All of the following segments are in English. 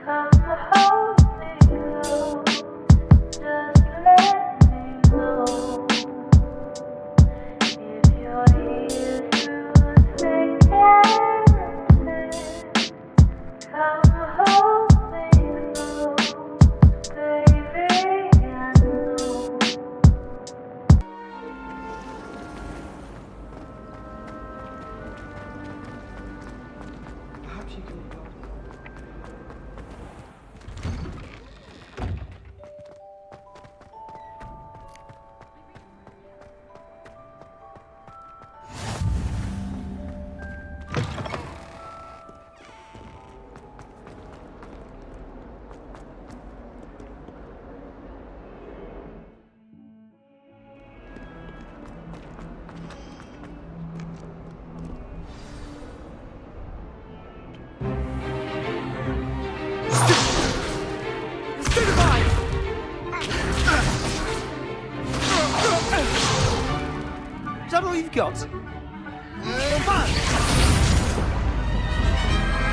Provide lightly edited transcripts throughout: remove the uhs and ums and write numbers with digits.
Come hold me close, just let me know if you're here to thick and thin. Come hold me close, baby, I know. Perhaps you can help. Is that all you've got?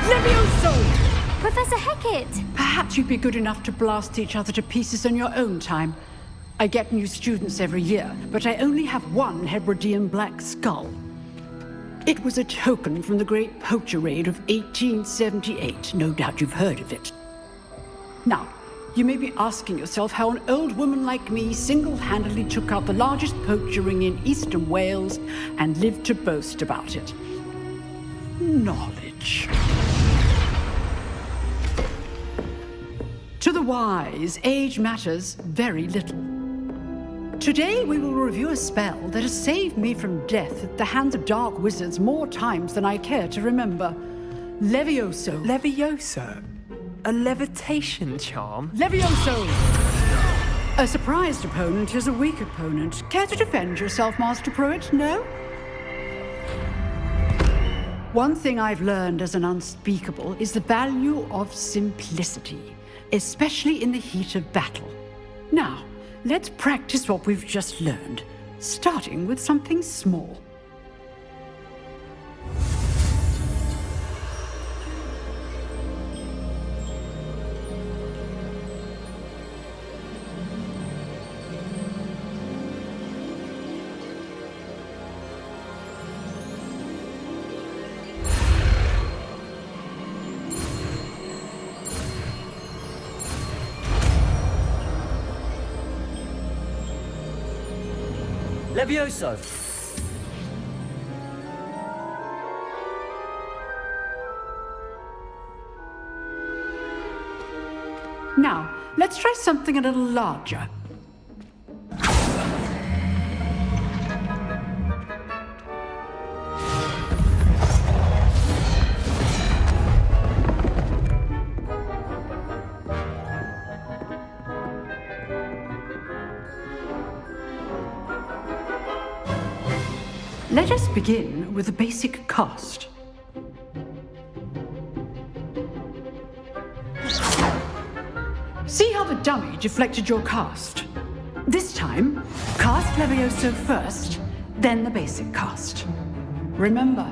Levioso! Professor Hecat! Perhaps you'd be good enough to blast each other to pieces on your own time. I get new students every year, but I only have one Hebridean black skull. It was a token from the Great Poacher Raid of 1878. No doubt you've heard of it. Now, you may be asking yourself how an old woman like me single-handedly took out the largest poacher ring in eastern Wales and lived to boast about it. Knowledge. To the wise, age matters very little. Today we will review a spell that has saved me from death at the hands of dark wizards more times than I care to remember. Levioso. Levioso? A levitation charm? Levioso! A surprised opponent is a weak opponent. Care to defend yourself, Master Pruitt? No? One thing I've learned as an unspeakable is the value of simplicity, especially in the heat of battle. Now, let's practice what we've just learned, starting with something small. Levioso! Now, let's try something a little larger. Let us begin with a basic cast. See how the dummy deflected your cast? This time, cast Levioso first, then the basic cast. Remember,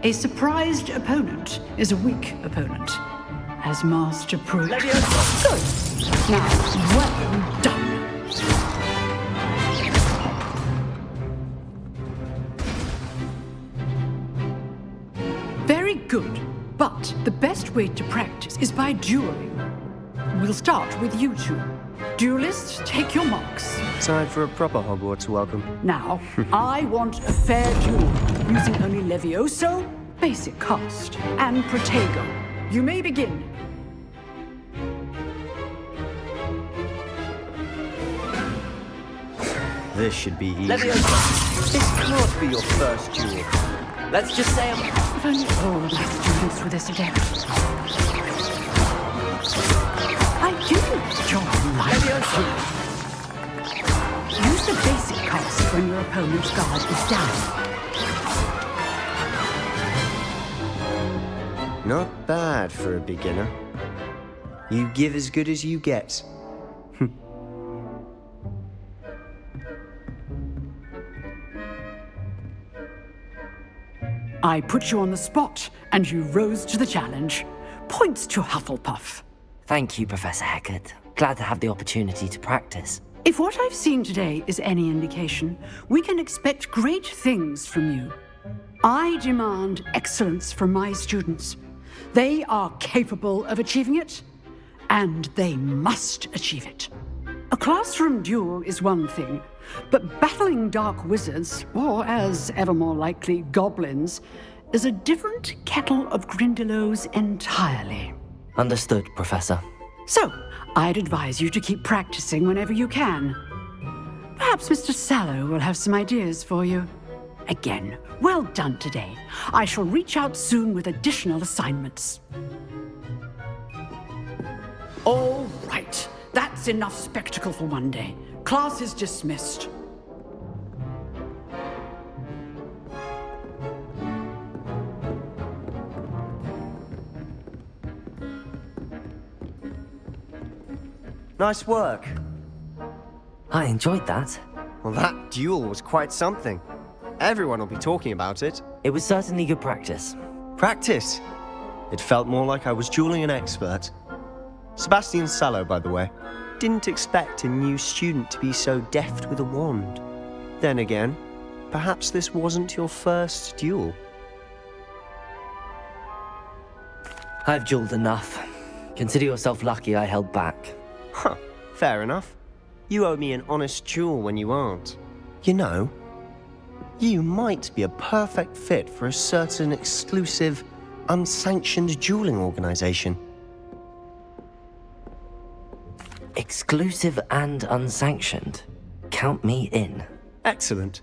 a surprised opponent is a weak opponent, as Master Pruitt. Levioso! Good. Now, well done. Very good, but the best way to practice is by dueling. We'll start with you two. Duelists, take your marks. Time for a proper Hogwarts welcome. Now, I want a fair duel, using only Levioso, basic cast, and Protego. You may begin. This should be easy. Levioso! This can't be your first duel. Let's just say If only all my students were this adept. I do enjoy life. Levioso! Use the basic cast when your opponent's guard is down. Not bad for a beginner. You give as good as you get. I put you on the spot, and you rose to the challenge. Points to Hufflepuff. Thank you, Professor Heckert. Glad to have the opportunity to practice. If what I've seen today is any indication, we can expect great things from you. I demand excellence from my students. They are capable of achieving it, and they must achieve it. A classroom duel is one thing, but battling dark wizards, or as ever more likely, goblins, is a different kettle of Grindylows entirely. Understood, Professor. So, I'd advise you to keep practicing whenever you can. Perhaps Mr. Sallow will have some ideas for you. Again, well done today. I shall reach out soon with additional assignments. All right. That's enough spectacle for one day. Class is dismissed. Nice work. I enjoyed that. Well, that duel was quite something. Everyone will be talking about it. It was certainly good practice. Practice. It felt more like I was dueling an expert. Sebastian Sallow, by the way. Didn't expect a new student to be so deft with a wand. Then again, perhaps this wasn't your first duel. I've dueled enough. Consider yourself lucky I held back. Huh, fair enough. You owe me an honest duel when you aren't. You know, you might be a perfect fit for a certain exclusive, unsanctioned dueling organization. Exclusive and unsanctioned. Count me in. Excellent.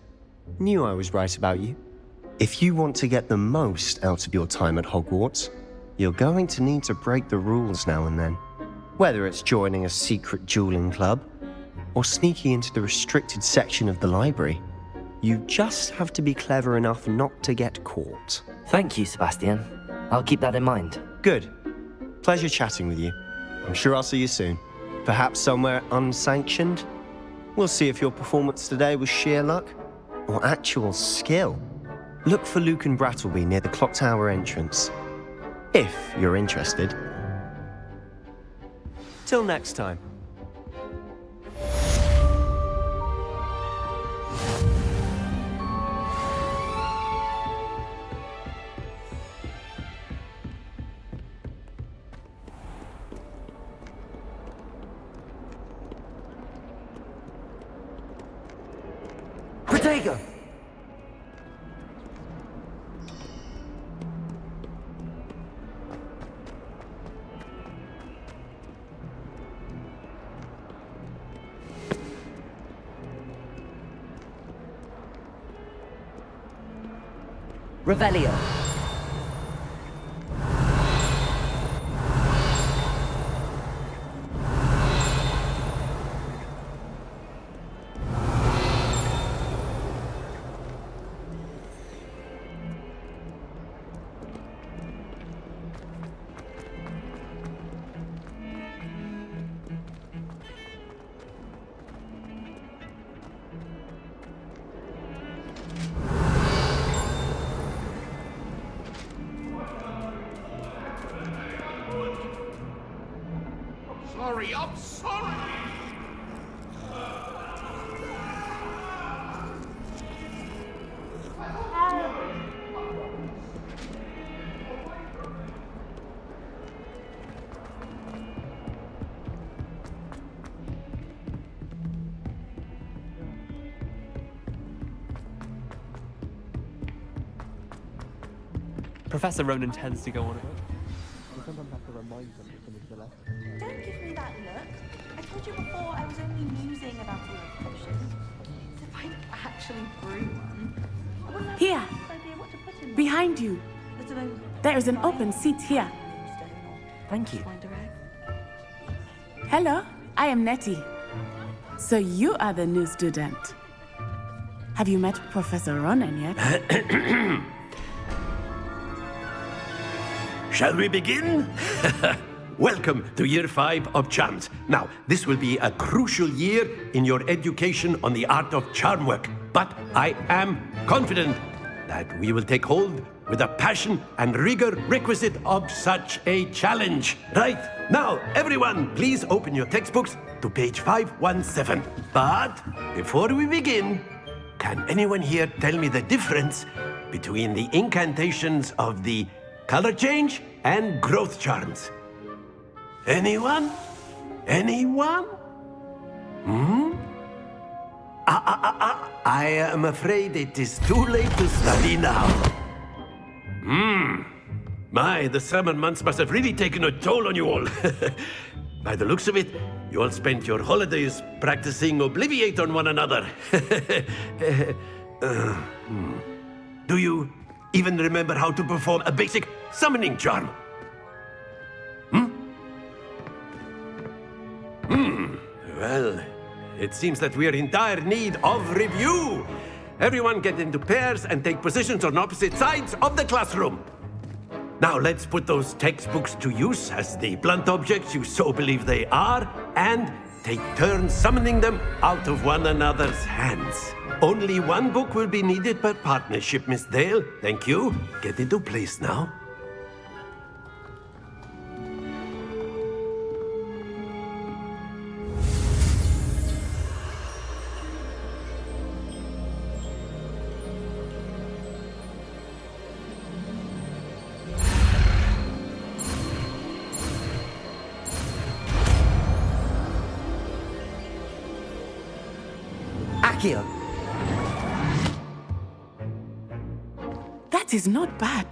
Knew I was right about you. If you want to get the most out of your time at Hogwarts, you're going to need to break the rules now and then. Whether it's joining a secret dueling club, or sneaking into the restricted section of the library, you just have to be clever enough not to get caught. Thank you, Sebastian. I'll keep that in mind. Good. Pleasure chatting with you. I'm sure I'll see you soon. Perhaps somewhere unsanctioned? We'll see if your performance today was sheer luck or actual skill. Look for Luke and Brattleby near the clock tower entrance, if you're interested. Till next time. Protego! Revelio. I'm sorry! Professor Ronan tends to go on a bit. You sometimes have to remind them to finish the lesson. Don't give me that look. I told you before I was only musing about a love potion. So if I actually brew one, I wouldn't have Here. the slightest idea what to put in Behind you, I don't know. there is an open seat here. Thank you. Find a egg. Hello, I am Nettie. So you are the new student. Have you met Professor Ronan yet? Shall we begin? Welcome to Year 5 of Charms. Now, this will be a crucial year in your education on the art of charm work, but I am confident that we will take hold with the passion and rigor requisite of such a challenge. Right, now, everyone, please open your textbooks to page 517. But before we begin, can anyone here tell me the difference between the incantations of the color change and growth charms? Anyone? Anyone? I am afraid it is too late to study now. My, the summer months must have really taken a toll on you all. By the looks of it, you all spent your holidays practicing Obliviate on one another. Do you even remember how to perform a basic summoning charm? Well, it seems that we are in dire need of review. Everyone get into pairs and take positions on opposite sides of the classroom. Now let's put those textbooks to use as the blunt objects you so believe they are, and take turns summoning them out of one another's hands. Only one book will be needed per partnership, Miss Dale. Thank you. Get into place now. Accio! That is not bad.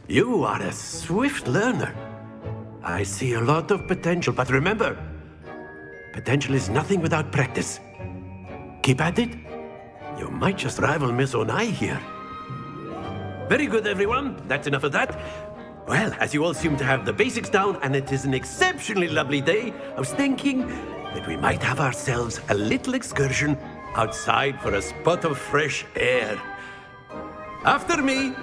You are a swift learner. I see a lot of potential, but remember, potential is nothing without practice. Keep at it. You might just rival Miss Onai here. Very good, everyone. That's enough of that. Well, as you all seem to have the basics down, and it is an exceptionally lovely day, I was thinking that we might have ourselves a little excursion outside for a spot of fresh air. After me.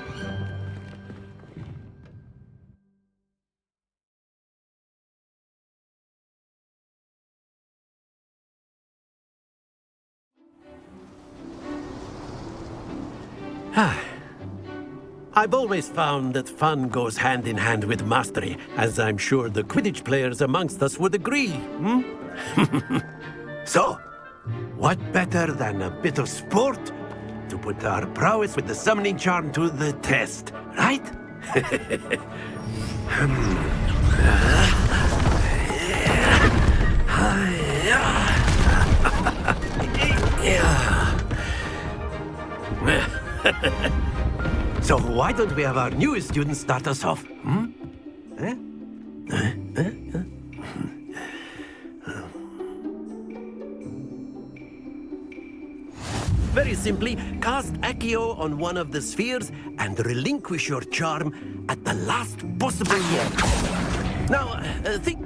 I've always found that fun goes hand in hand with mastery, as I'm sure the Quidditch players amongst us would agree. So, what better than a bit of sport to put our prowess with the summoning charm to the test, right? So why don't we have our newest student start us off? Very simply, cast Accio on one of the spheres and relinquish your charm at the last possible moment. Now, think...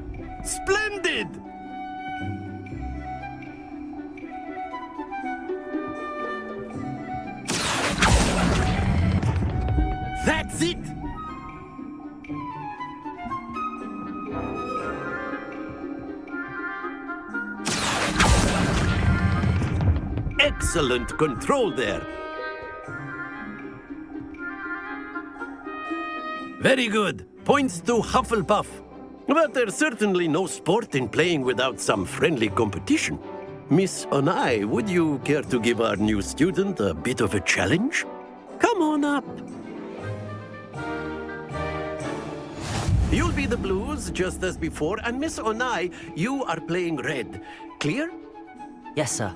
Splendid! That's it! Excellent control there. Very good. Points to Hufflepuff. But there's certainly no sport in playing without some friendly competition. Miss Onai, would you care to give our new student a bit of a challenge? Come on up. You'll be the blues, just as before, and Miss Onai, you are playing red. Clear? Yes, sir.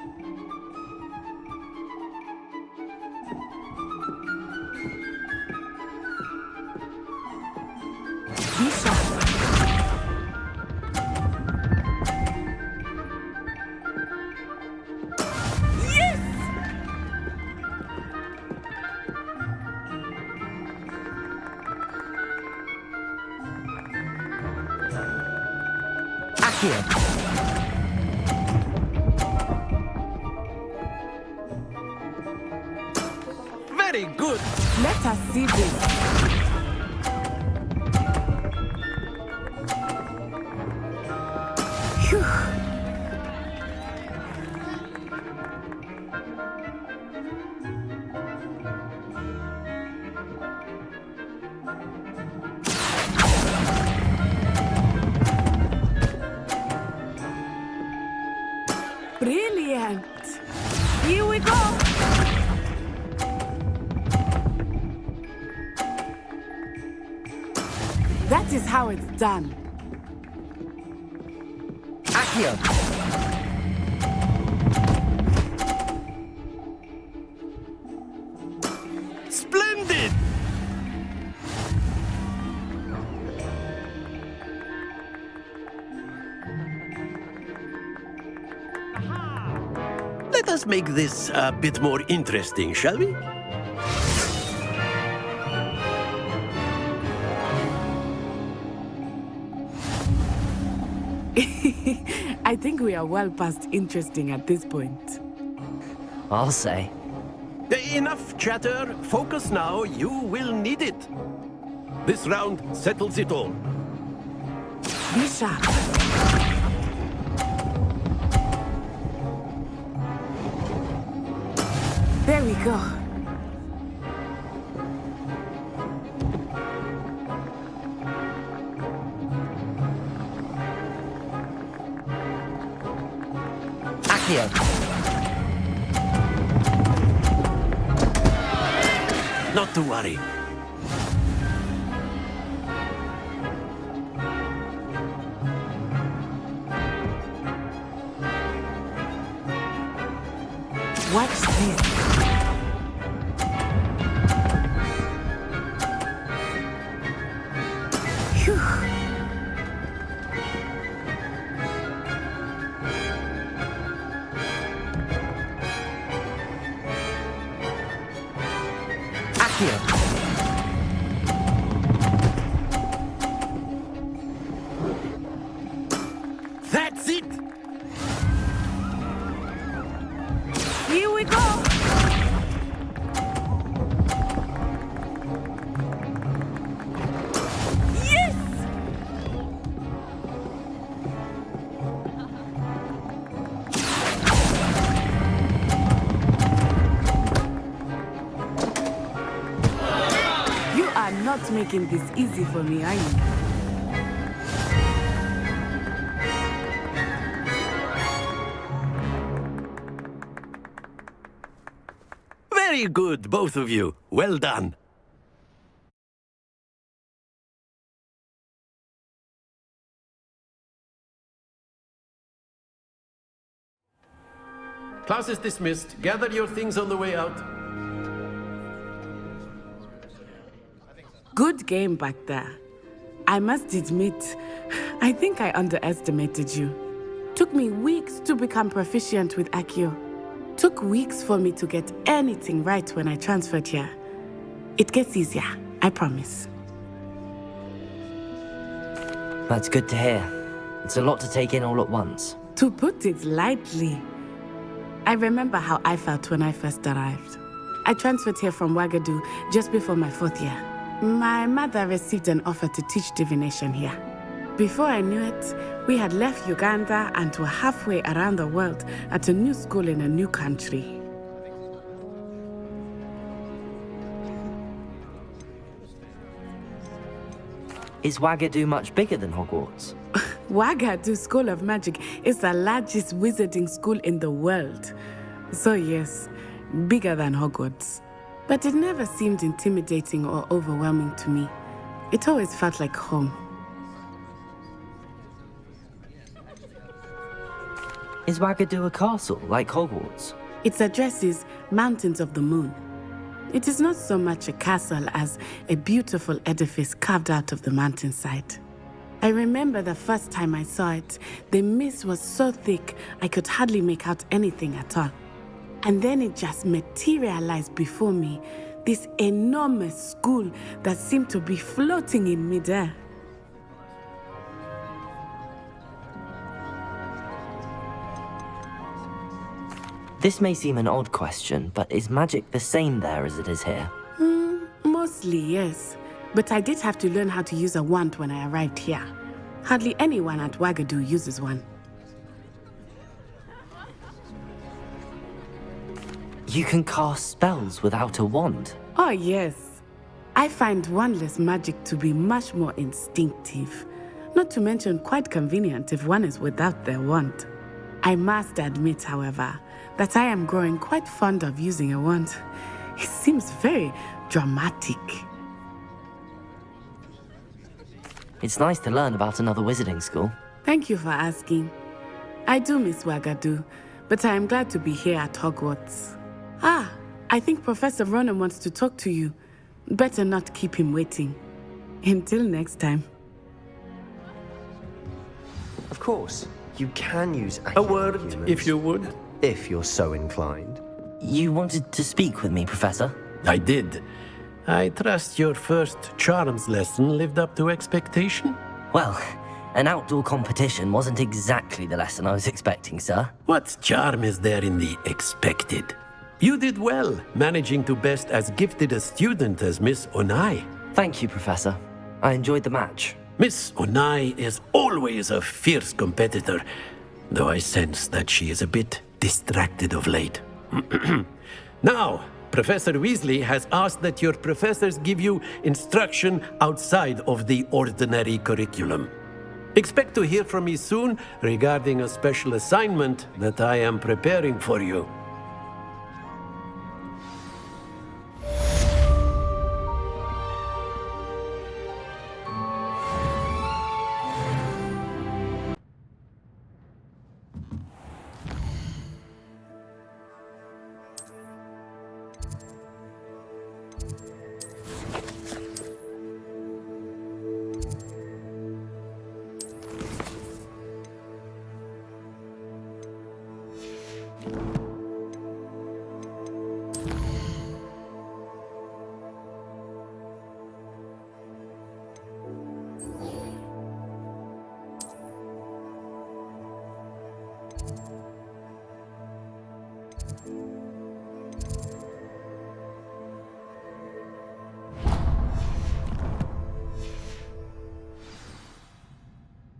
Very good. Let us see this. Phew. Brilliant! Here we go! That is how it's done. Accio! Splendid! Let us make this a bit more interesting, shall we? I think we are well past interesting at this point. I'll say. Enough chatter. Focus now. You will need it. This round settles it all. Be sharp. There we go. Accio! Not to worry. Watch this. Phew. Accio! That's it! Here we go. Yes! You are not making this easy for me, are you? Very good, both of you. Well done. Class is dismissed. Gather your things on the way out. Good game back there. I must admit, I think I underestimated you. Took me weeks to become proficient with Accio. Took weeks for me to get anything right when I transferred here. It gets easier, I promise. That's good to hear. It's a lot to take in all at once. To put it lightly, I remember how I felt when I first arrived. I transferred here from Ouagadougou just before my 4th year. My mother received an offer to teach divination here. Before I knew it, we had left Uganda and were halfway around the world at a new school in a new country. Is Ouagadougou much bigger than Hogwarts? Ouagadougou School of Magic is the largest wizarding school in the world. So yes, bigger than Hogwarts. But it never seemed intimidating or overwhelming to me. It always felt like home. Is Ouagadougou a castle, like Hogwarts? Its address is Mountains of the Moon. It is not so much a castle as a beautiful edifice carved out of the mountainside. I remember the first time I saw it, the mist was so thick I could hardly make out anything at all. And then it just materialized before me, this enormous school that seemed to be floating in midair. This may seem an odd question, but is magic the same there as it is here? Mostly, yes. But I did have to learn how to use a wand when I arrived here. Hardly anyone at Ouagadougou uses one. You can cast spells without a wand? Oh, yes. I find wandless magic to be much more instinctive. Not to mention quite convenient if one is without their wand. I must admit, however, that I am growing quite fond of using a wand. It seems very dramatic. It's nice to learn about another wizarding school. Thank you for asking. I do miss Wagadu, but I am glad to be here at Hogwarts. Ah, I think Professor Ronan wants to talk to you. Better not keep him waiting. Until next time. Of course, you can use A accurate word, humans, if you would. if you're so inclined. You wanted to speak with me, Professor? I did. I trust your first charms lesson lived up to expectation? Well, an outdoor competition wasn't exactly the lesson I was expecting, sir. What charm is there in the expected? You did well, managing to best as gifted a student as Miss Onai. Thank you, Professor. I enjoyed the match. Miss Onai is always a fierce competitor, though I sense that she is a bit distracted of late. Now, Professor Weasley has asked that your professors give you instruction outside of the ordinary curriculum. Expect to hear from me soon regarding a special assignment that I am preparing for you.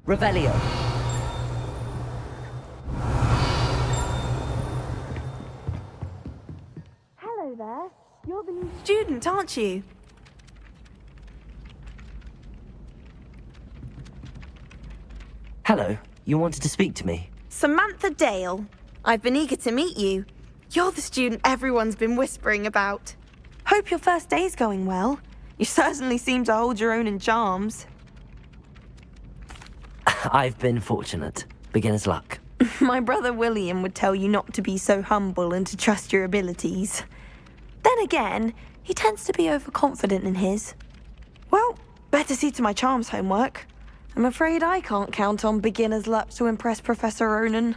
Revelio. Hello there. You're the new student, aren't you? Hello. You wanted to speak to me? Samantha Dale. I've been eager to meet you. You're the student everyone's been whispering about. Hope your first day's going well. You certainly seem to hold your own in charms. I've been fortunate. Beginner's luck. My brother William would tell you not to be so humble and to trust your abilities. Then again, he tends to be overconfident in his. Well, better see to my charms homework. I'm afraid I can't count on beginner's luck to impress Professor Ronan.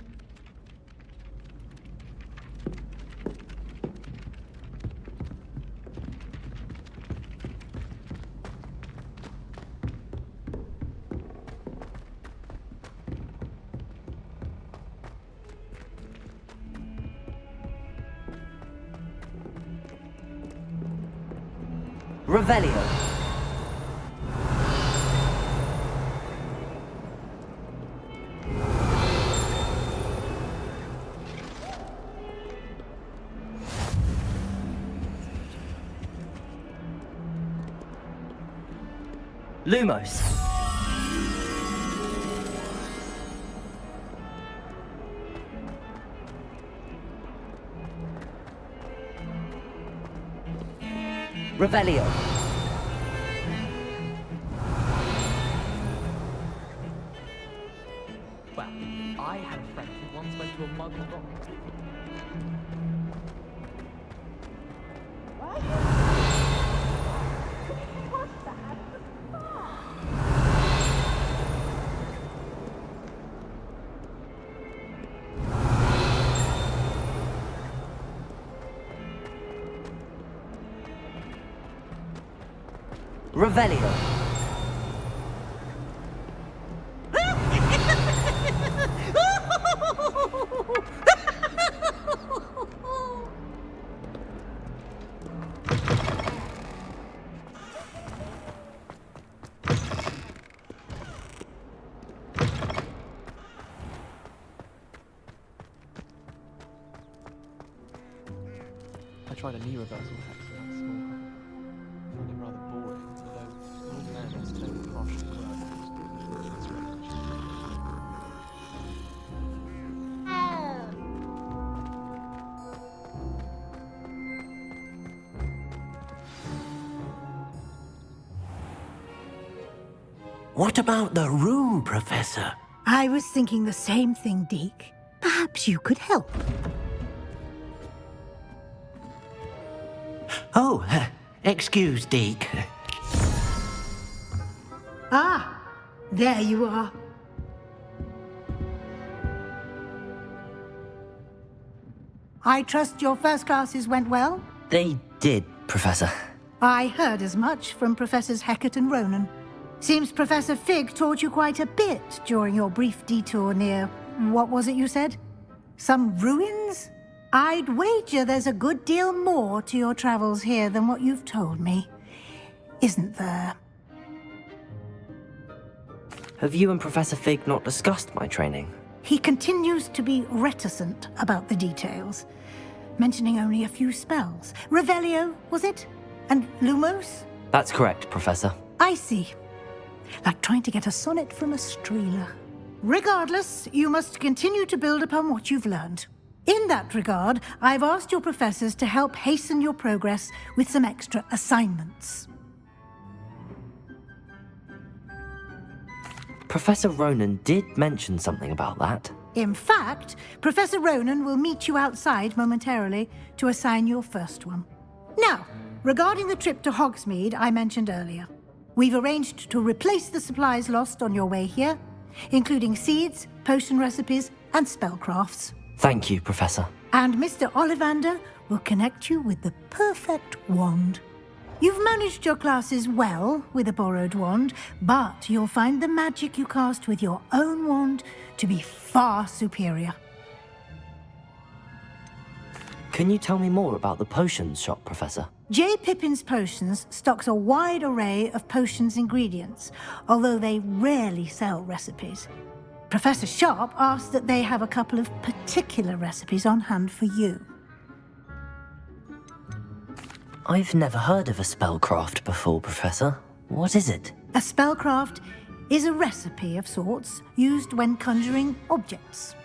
Revelio. Lumos. Revelio. Well, I had a friend who once went to a muggle doctor. Revelio. I tried a knee reversal hack for that small hole. Found it rather boring, although Lord Landis told me partial work was strange. What about the room, Professor? I was thinking the same thing, Deke. Perhaps you could help. Oh, excuse, Deke. Ah, there you are. I trust your first classes went well? They did, Professor. I heard as much from Professors Hecat and Ronan. Seems Professor Fig taught you quite a bit during your brief detour near... what was it you said? Some ruins? I'd wager there's a good deal more to your travels here than what you've told me. Isn't there? Have you and Professor Fig not discussed my training? He continues to be reticent about the details, mentioning only a few spells. Revelio, was it? And Lumos? That's correct, Professor. I see. Like trying to get a sonnet from a streeler. Regardless, you must continue to build upon what you've learned. In that regard, I've asked your professors to help hasten your progress with some extra assignments. Professor Ronan did mention something about that. In fact, Professor Ronan will meet you outside momentarily to assign your first one. Now, regarding the trip to Hogsmeade I mentioned earlier, we've arranged to replace the supplies lost on your way here, including seeds, potion recipes, and spellcrafts. Thank you, Professor. And Mr. Ollivander will connect you with the perfect wand. You've managed your classes well with a borrowed wand, but you'll find the magic you cast with your own wand to be far superior. Can you tell me more about the potions shop, Professor? J. Pippin's Potions stocks a wide array of potions ingredients, although they rarely sell recipes. Professor Sharp asked that they have a couple of particular recipes on hand for you. I've never heard of a spellcraft before, Professor. What is it? A spellcraft is a recipe of sorts used when conjuring objects.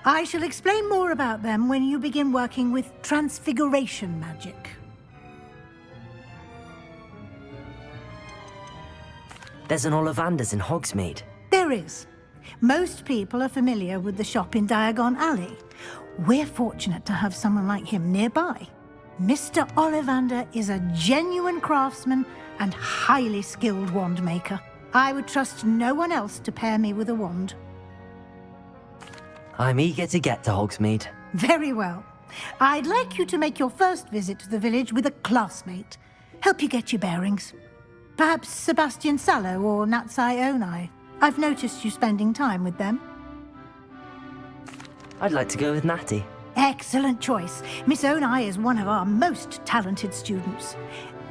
I shall explain more about them when you begin working with transfiguration magic. There's an Ollivander's in Hogsmeade. There is. Most people are familiar with the shop in Diagon Alley. We're fortunate to have someone like him nearby. Mr. Ollivander is a genuine craftsman and highly skilled wand maker. I would trust no one else to pair me with a wand. I'm eager to get to Hogsmeade. Very well. I'd like you to make your first visit to the village with a classmate. Help you get your bearings. Perhaps Sebastian Sallow or Natsai Onai. I've noticed you spending time with them. I'd like to go with Natty. Excellent choice. Miss Onai is one of our most talented students.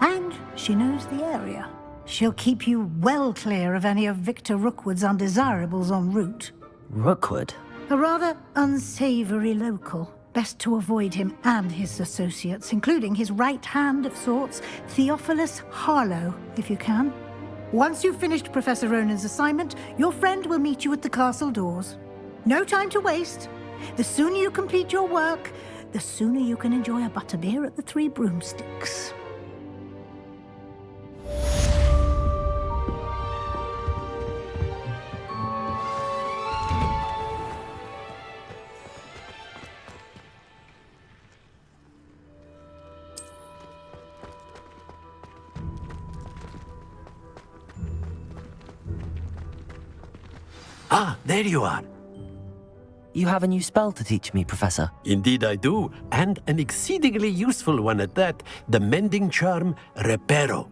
And she knows the area. She'll keep you well clear of any of Victor Rookwood's undesirables en route. Rookwood? A rather unsavory local. Best to avoid him and his associates, including his right hand of sorts, Theophilus Harlow, if you can. Once you've finished Professor Ronan's assignment, your friend will meet you at the castle doors. No time to waste. The sooner you complete your work, the sooner you can enjoy a butterbeer at the Three Broomsticks. Ah, there you are. You have a new spell to teach me, Professor. Indeed I do, and an exceedingly useful one at that, the mending charm Reparo.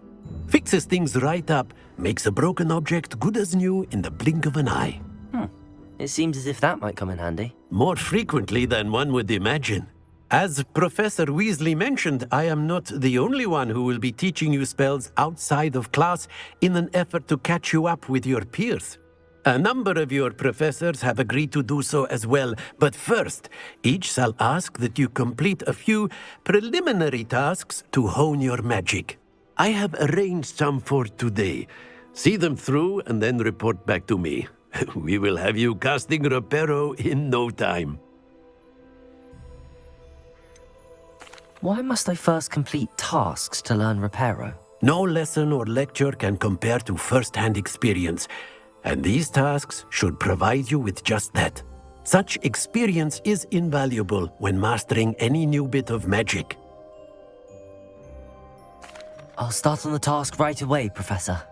Fixes things right up, makes a broken object good as new in the blink of an eye. It seems as if that might come in handy. More frequently than one would imagine. As Professor Weasley mentioned, I am not the only one who will be teaching you spells outside of class in an effort to catch you up with your peers. A number of your professors have agreed to do so as well, but first, each shall ask that you complete a few preliminary tasks to hone your magic. I have arranged some for today. See them through and then report back to me. We will have you casting Reparo in no time. Why must I first complete tasks to learn Reparo? No lesson or lecture can compare to first-hand experience, and these tasks should provide you with just that. Such experience is invaluable when mastering any new bit of magic. I'll start on the task right away, Professor.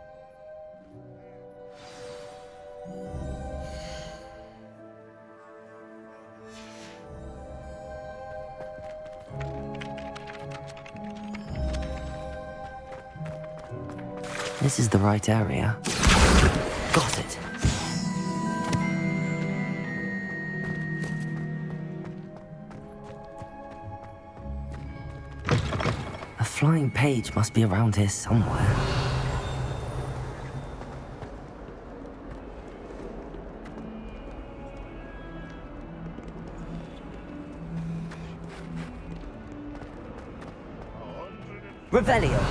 This is the right area. Got it. A flying page must be around here somewhere. Revelio.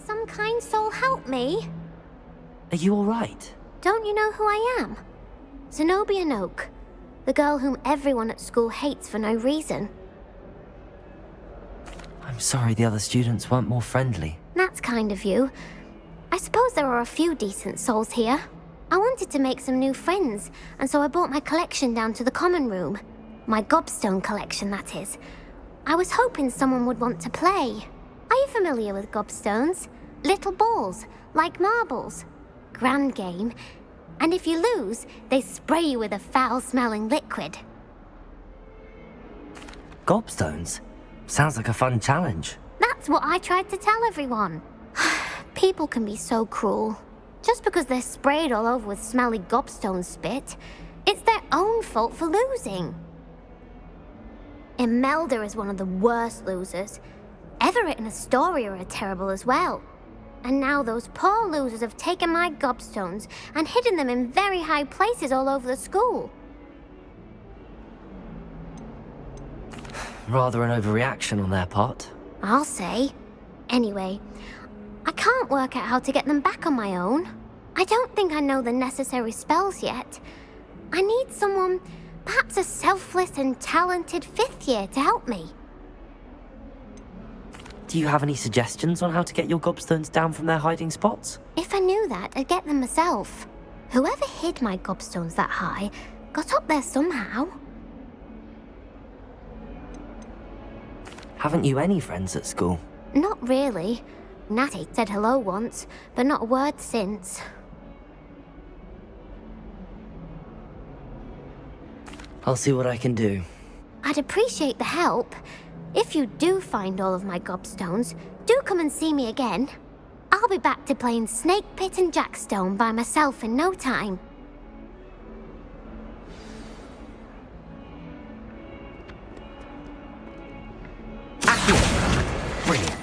Some kind soul help me? Are you all right? Don't you know who I am? Zenobia Noak, the girl whom everyone at school hates for no reason. I'm sorry the other students weren't more friendly. That's kind of you. I suppose there are a few decent souls here. I wanted to make some new friends, and so I brought my collection down to the common room. My gobstone collection, that is. I was hoping someone would want to play. Are you familiar with gobstones? Little balls, like marbles. Grand game. And if you lose, they spray you with a foul-smelling liquid. Gobstones? Sounds like a fun challenge. That's what I tried to tell everyone. People can be so cruel. Just because they're sprayed all over with smelly gobstone spit, it's their own fault for losing. Imelda is one of the worst losers. Everett and Astoria are terrible as well. And now those poor losers have taken my gobstones and hidden them in very high places all over the school. Rather an overreaction on their part. I'll say. Anyway, I can't work out how to get them back on my own. I don't think I know the necessary spells yet. I need someone, perhaps a selfless and talented 5th year to help me. Do you have any suggestions on how to get your gobstones down from their hiding spots? If I knew that, I'd get them myself. Whoever hid my gobstones that high got up there somehow. Haven't you any friends at school? Not really. Natty said hello once, but not a word since. I'll see what I can do. I'd appreciate the help. If you do find all of my gobstones, do come and see me again. I'll be back to playing Snake Pit and Jackstone by myself in no time. Brilliant.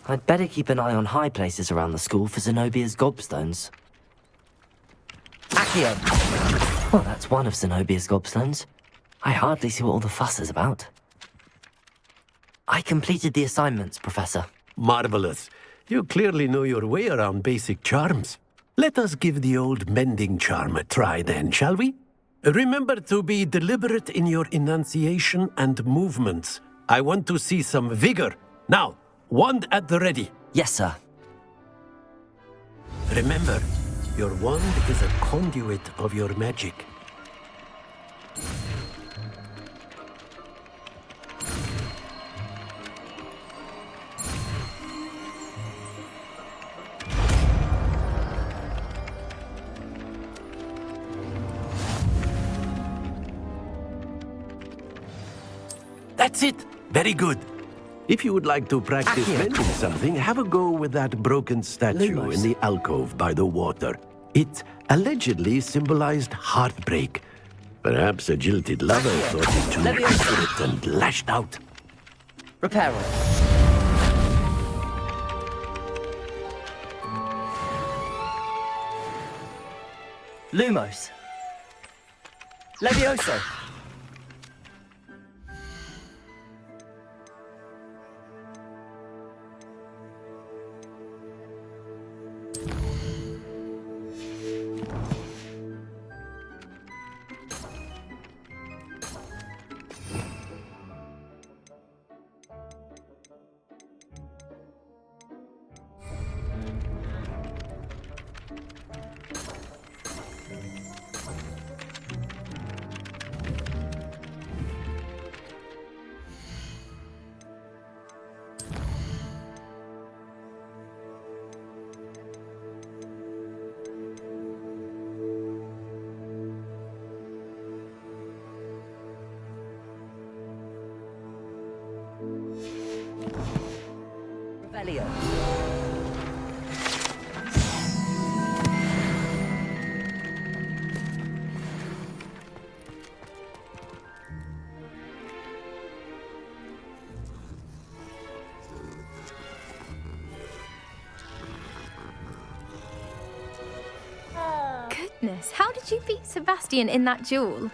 I'd better keep an eye on high places around the school for Zenobia's gobstones. Accio! Well, that's one of Zenobia's gobstones. I hardly see what all the fuss is about. I completed the assignments, Professor. Marvelous. You clearly know your way around basic charms. Let us give the old mending charm a try then, shall we? Remember to be deliberate in your enunciation and movements. I want to see some vigor. Now, wand at the ready. Yes, sir. Remember, your wand is a conduit of your magic. That's it. Very good. If you would like to practice mending something, have a go with that broken statue in the alcove by the water. It allegedly symbolized heartbreak. Perhaps a jilted lover thought it too accurate and lashed out. Repair on. Lumos. Levioso. Revelio. Goodness, how did you beat Sebastian in that duel?